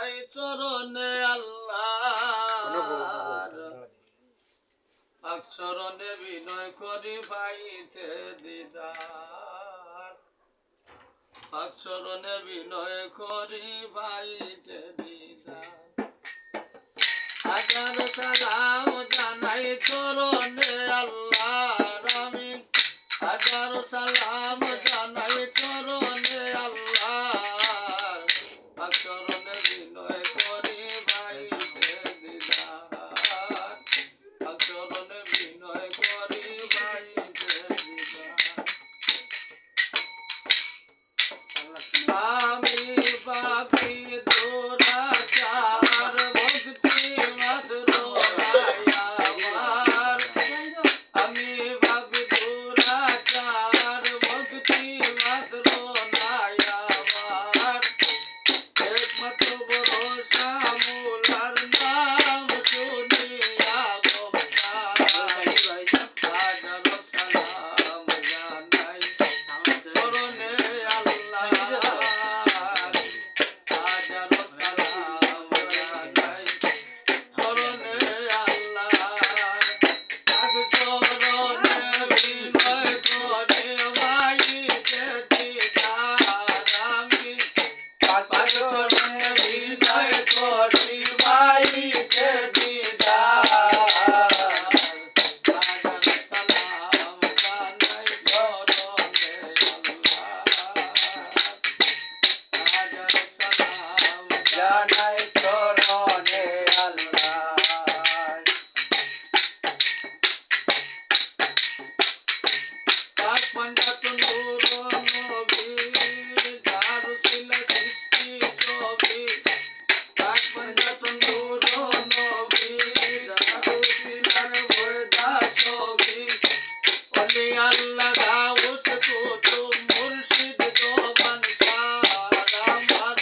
জানাই চরণে আল্লাহ চরণে বিনয় করি পাইতে দিদার চরণে বিনয় করি পাইতে দিদার হাজার সালাম জানাই চরণে আল্লাহর আমি হাজার সালাম জানাই চরণে আল্লাহর চরণে বিনয় করি পাইতে দিদার চরণে বিনয় করি পাইতে দিদার আমি পাপী দুরাচার ভক্তি মাত্র নাই আমার আমি পাপী দুরাচার ভক্তি মাত্র নাই আমার একমাত্র ভরসা মোলার নাম শুনিয়া হাজার সালাম জানাই চরণে আল্লাহ হাজার সালাম জানাই চরণে আল্লাহ চরণে বিনয় করে মাইতে দিদার আমি চরণে বিনয় করি মাইতে দিদার হাজার সালাম জানাই চরণে আল্লাহ হাজার সালাম জানাই চরণে আল্লাহ পাক পঞ্চাতন নূর নবী দারুসিল সৃষ্টি কবি পাক পঞ্চাতন নূর নবী দারুসিল বয়দা ছবি ওলি আল্লাহ গাউস কুতুব মুর্শিদ জবান সারামার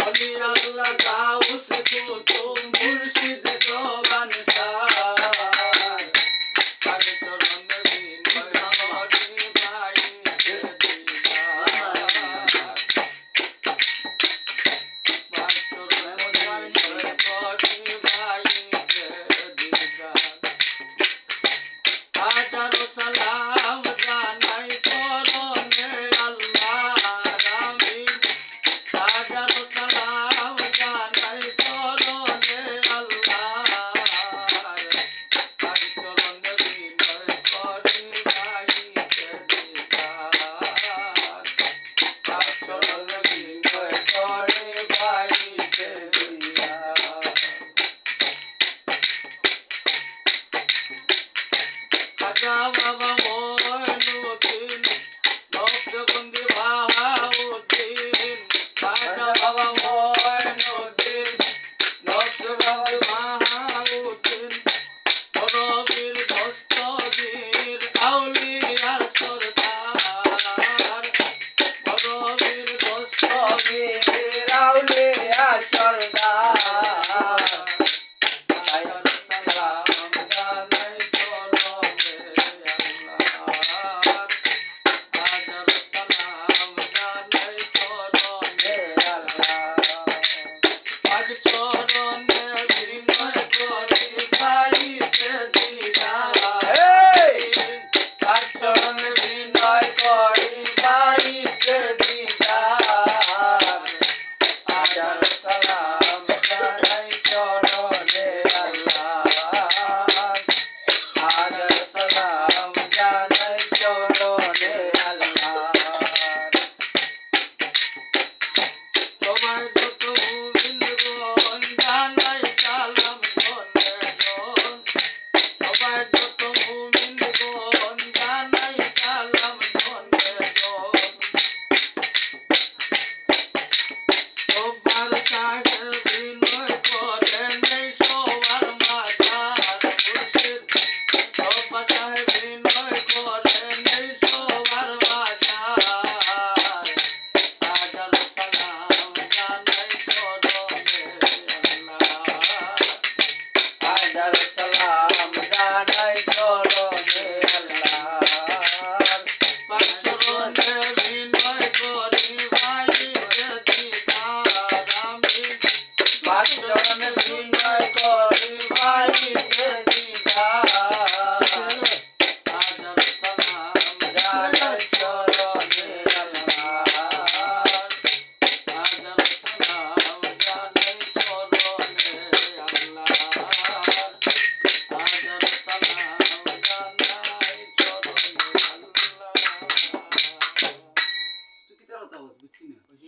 ওলি আল্লাহ গাউস কুতুব মুর্শিদ জবান সার চরণে বিনয় করি পাইতে দিদার চরণে বিনয় করি পাইতে দিদার হাজার সালাম জানাই চরণে আল্লাহর আমি হাজার সালাম জানাই চরণে আল্লাহর চরণে বিনয় করি পাইতে দিদার চরণে বিনয় করি পাইতে দিদার খাজা বাবা মঈনুদ্দিন নকশবন্দি বাহাউদ্দিন খাজা বাবা